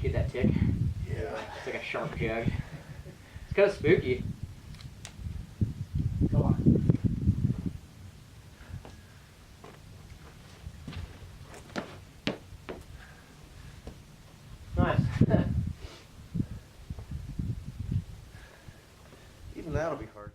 Get that tick? Yeah. It's like a sharp jug. It's kind of spooky. Come on. Nice. Even that'll be hard.